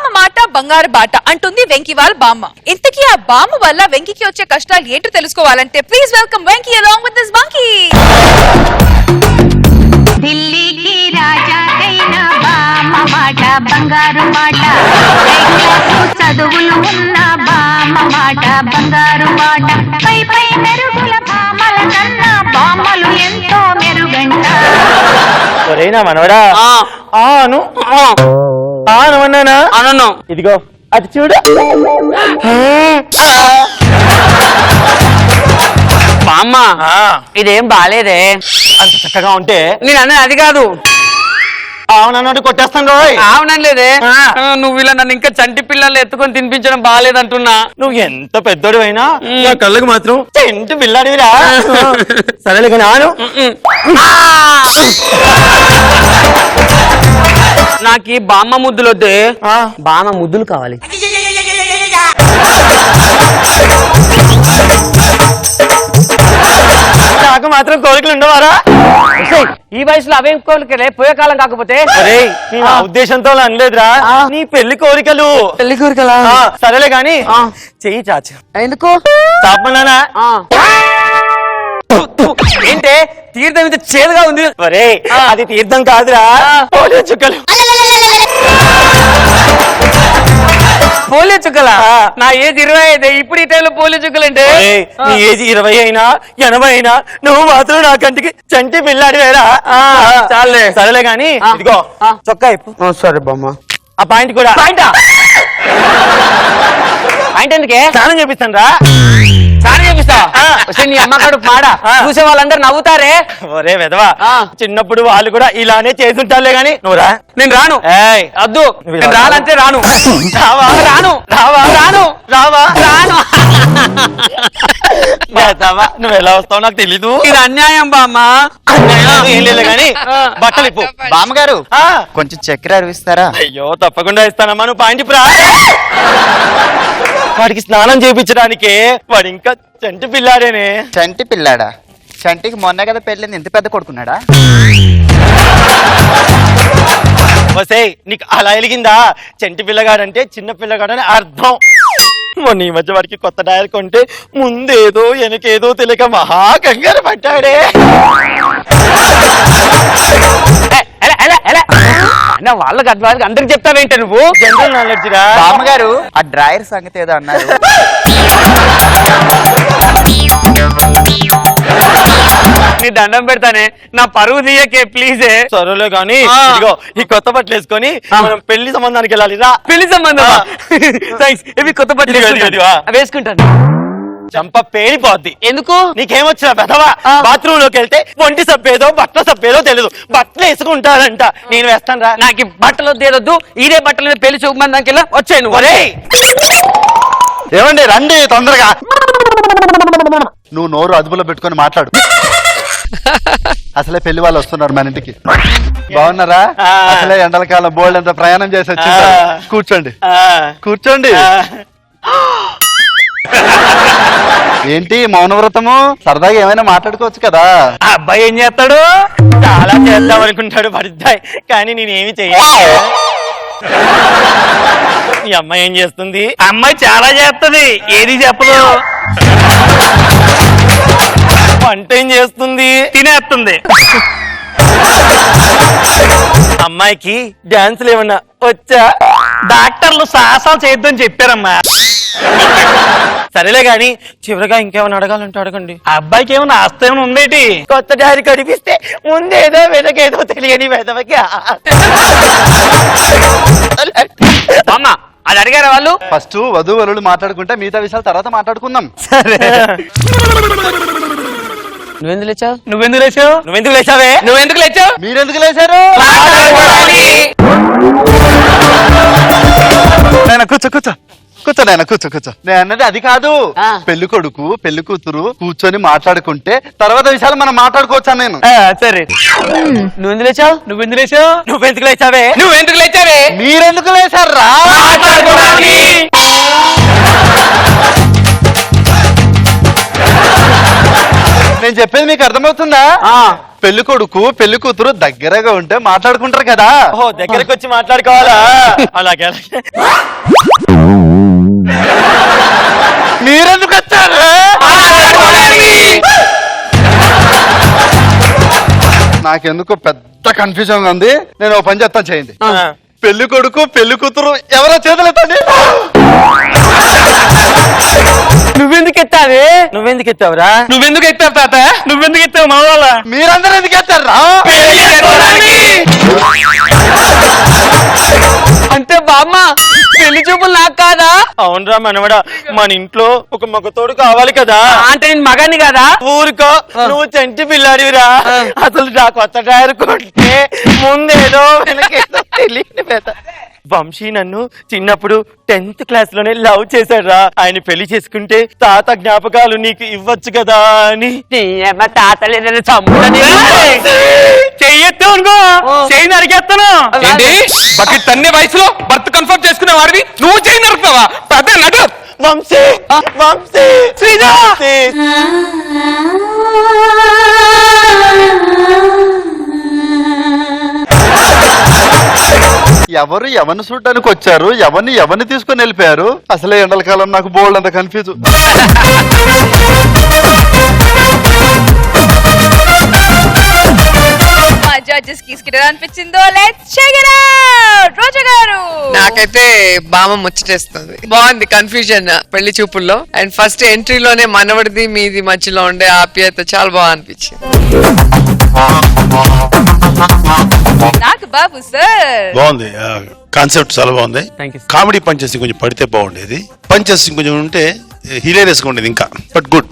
బామ్మ మాట బంగారు బాట అంటుంది వెంకీ వాళ్ళ బామ్మ. ఇంతకీ ఆ బామ్మ వల్ల వెంకీకి వచ్చే కష్టాలు ఏంటో తెలుసుకోవాలంటే please welcome Venky along with this bungee. ఢిల్లీకి రాజాకైన బామ్మ మాట బంగారు మాట, చదువులు ఉన్న బామ్మ మాట బంగారు మాట, పై పై మెరుగుల బామ్మల కన్నా బామ్మలు ఎంతో మెరుగంట. మనవడా అన్నానా అనను. ఇదిగో అది చూడు. బామ్మ ఇదేం బాలేదే. అంత చక్కగా ఉంటే నేను అన్నది అది కాదు. అవునన్నట్టు కొట్టేస్తాను రోయ్. అవునలేదే, నువ్వు ఇలా నన్ను ఇంకా చంటి పిల్లలు ఎత్తుకొని తినిపించడం బాగాలేదంటున్నా. నువ్వు ఎంత పెద్దోడు అయినా నా కళ్ళకు మాత్రం చెంటు పిల్లాడివిరా. సరేలే కానీ ఆను. నాకు బామ్మ ముద్దులు వద్దే, బామ్మ ముద్దులు కావాలి. నాకు మాత్రం కోరికలు ఉండవారా? ఈ వయసులో అవేం కోరికలే, పోయే కాలం కాకపోతే. నీ ఉద్దేశంతో అనలేదురా, నీ పెళ్లి కోరికలు. పెళ్లి కోరికలా? సరేలే గాని చెయ్యి చాచు. ఎందుకు చాపమన్నానా? ఏంటే తీర్థం ఇంత చేదుగా ఉంది? ఒరే అది తీర్థం కాదురా, పోలియో చుక్కలు. పోలియో చుక్కలా? నా ఏజ్ 25, ఇప్పుడు ఈ టైంలో పోలియో చుక్కలు అంటే? నీ ఏజ్ 20 అయినా 80 అయినా నువ్వు మాత్రం నా కంటికి చంటి పిల్లాడి వేరా. చాలే సరేలే గాని ఇదిగో చొక్కా ఇప్పు. సరే బామ్మ. ఆ పాయింట్ కూడా. పాయింట్ ఎందుకే? స్నానం చేపిస్తాను రా. స్నానం చేపిస్తా? నీ అమ్మకాడు మాడ చూసే వాళ్ళందరూ నవ్వుతారే. ఒరే వెదవా, చిన్నప్పుడు వాళ్ళు కూడా ఇలానే చేసుంటారులే గాని నువ్వు రా. నేను రాను. వద్దు, నేను రానంటే రాను. రావా? రాను. రావా? రాను. రావా? రాను. నువ్వు ఎలా వస్తావు నాకు తెలీదు. ఇది అన్యాయం బామ్మ. ఏం లేదు గాని బట్టలు ఇప్పు. బామ్మగారు కొంచెం చక్కెర అరివిస్తారా? అయ్యో తప్పకుండా ఇస్తానమ్మా, నువ్వు పాయింట్ ఇప్పురా. వాడికి స్నానం చేయించడానికే వాడు ఇంకా చంటి పిల్లాడేనే. చంటి పిల్లాడా? చంటికి మొన్న కదా పెళ్ళింది, ఇంత పెద్ద కొడుకున్నాడా? వసే నీకు అలా ఎలిగిందా? చంటి పిల్లగాడంటే చిన్న పిల్లగాడని అర్థం. మొన్న ఈ మధ్య వాడికి కొత్త టైర్ కొంటే ముందేదో వెనకేదో తెలియక మహా కంగారు పడ్డాడే. వాళ్ళకి అడ్వాన్స్ అందరికి చెప్తావేంటే నువ్వు? జనరల్ నాలెడ్జ్ రా. బామ్మగారు ఆ డ్రాయర్ సంగతి ఏదో అన్నారు. నీ దండం పెడతానే, నా పరువు తీయకే ప్లీజే. సరేలే గాని ఇదిగో ఈ కొత్త బట్టలు వేసుకొని మనం పెళ్లి సంబంధానికి వెళ్ళాలి రా. పెళ్లి సంబంధం? థాంక్స్. ఇవి కొత్త బట్టలు వేసుకుంటాను. చంప పేలిపోద్ది. ఎందుకు? నీకేమొచ్చిన పెదవా? బాత్రూమ్ లోకి వెళ్తే ఒంటి సబ్బేదో బట్టల సబ్బేదో తెలియదు, బట్టలు వేసుకుంటారంట. నేను వేస్తాను రా. నాకు బట్టలు వద్దేదొద్దు, ఇదే బట్టల మీద పెళ్లి చూపమందానికి వెళ్ళా వచ్చాయి నువ్వు. ఏమండి రండి తొందరగా. నువ్వు నోరు అదుపులో పెట్టుకొని మాట్లాడు. అసలే పెళ్లి వాళ్ళు వస్తున్నారు మన ఇంటికి. బాగున్నారా? అసలే ఎండల కాలం బోల్డ్ అంత ప్రయాణం చేసి వచ్చింది. కూర్చోండి కూర్చోండి. ఏంటి మౌనవ్రతము? సరదాగా ఏమైనా మాట్లాడుకోవచ్చు కదా. అబ్బాయి ఏం చేస్తాడు? చాలా చేద్దాం అనుకుంటాడు పడిద్దాయి, కానీ నేనేమి చెయ్యాలి. ఈ అమ్మాయి ఏం చేస్తుంది? అమ్మాయి చాలా చేస్తుంది, ఏది చెప్పదు. వంట ఏం చేస్తుంది? తినేస్తుంది. అమ్మాయికి డాన్సులు ఏమన్నా వచ్చా? డాక్టర్లు సాహసాలు చేయొద్దని చెప్పారమ్మా. సరేలే గాని చివరిగా ఇంకేమైనా అడగాలంటే అడగండి. అబ్బాయికి ఏమైనా ఆస్తి ఏమైనా ఉండేటి? కొత్త దారి కనిపిస్తే ముందేదో వెనకేదో తెలియని వెదవకి. అమ్మ అది అడిగారా వాళ్ళు? ఫస్ట్ వధువులు మాట్లాడుకుంటే మిగతా విషయాలు తర్వాత మాట్లాడుకుందాం. సరే. నువ్వెందుకు లేచావు? నువ్వెందుకు లేచావు? నువ్వెందుకు లేచావే? నువ్వెందుకు లేచావు? మీరెందుకు లేచారు? నాయన కూర్చో కూర్చో కూర్చో నాయన కూర్చో కూర్చో. నేను అన్నది అది కాదు. పెళ్లి కొడుకు పెళ్లి కూతురు కూర్చొని మాట్లాడుకుంటే తర్వాత విషయాలు మనం మాట్లాడుకోవచ్చా? నేను సరే. నువ్వెందుకు లేచావు? నువ్వెందుకు లేచావు? నువ్వెందుకు లేచావే? నువ్వెందుకు లేచావే? మీరెందుకు లేచారా? నేను చెప్పేది మీకు అర్థమవుతుందా పెళ్లి కొడుకు పెళ్లి కూతురు దగ్గరగా ఉంటే మాట్లాడుకుంటారు కదా. ఓహో దగ్గరకు వచ్చి మాట్లాడుకోవాలా? అలాగే అలాగే. మీరెందుకు వచ్చారు? నాకెందుకు పెద్ద కన్ఫ్యూజన్ ఉంది. నేను ఓ పని చెప్తాను, చేయండి. పెళ్లి కొడుకు పెళ్లి కూతురు ఎవరో చేతులెత్తండి. నువ్వెందుకు ఎత్తావే? నువ్వెందుకు ఎత్తావురా? నువ్వెందుకు ఎత్తావు తాత? నువ్వెందుకు ఎత్తావు మా వాళ్ళ? మీరందరూ ఎందుకు ఎత్తారా? అంటే బామ్మ పెళ్లి చూపులు నాకు కాదా? అవునరా మనవడా, మన ఇంట్లో ఒక మగతోడు కావాలి కదా. అంటే నేను మగాన్ని కదా? ఊరుకో, నువ్వు చంటి పిల్లాడివిరా. అసలు నా కొత్త టైర్ కొంటే ముందేదో వెనకేదో తెలియని పెద్ద. వంశీ నన్ను చిన్నప్పుడు 10th క్లాస్ లోనే లవ్ చేశాడ్రా. ఆయన పెళ్లి చేసుకుంటే తాత జ్ఞాపకాలు నీకు ఇవ్వచ్చు కదా అని. తాత లేదని చంపుదని చెయ్యొద్దు అనుకో, చెయ్యి నరికేస్తాను. ఏంటి బకెట్ అన్ని వయసులో బర్త్ కన్ఫర్మ్ చేసుకునే వాడివి నువ్వు చేయి నరుకుతావా? పెద్ద నడు. వంశీ వంశీ వంశీ. ఎవరు ఎవరిని చూడడానికి వచ్చారు, ఎవరిని తీసుకుని వెళ్ళిపోయారు? అసలే ఎండల కాలం, నాకు బోల్డ్ అంత కన్ఫ్యూజ్. మా జడ్జెస్ కి స్కిట్ అనిపించిందో లెట్స్ చెక్ ఇట్ అవుట్. రోజా గారు, నాకైతే బామ్మ ముచ్చటేస్తుంది. బాగుంది కన్ఫ్యూజన్ పెళ్లి చూపుల్లో. అండ్ ఫస్ట్ ఎంట్రీలోనే మనవడిది మీది మధ్యలో ఉండే ఆప్యాయత చాలా బాగా అనిపించింది. నాకు బాబు సార్ బాగుంది, కాన్సెప్ట్ చాలా బాగుంది. Thank you, sir. Comedy punches కొంచెం పడితే బాగుండేది. పంచెస్ కొంచెం ఉంటే హిలేరియస్ గా ఉండేది ఇంకా. But good.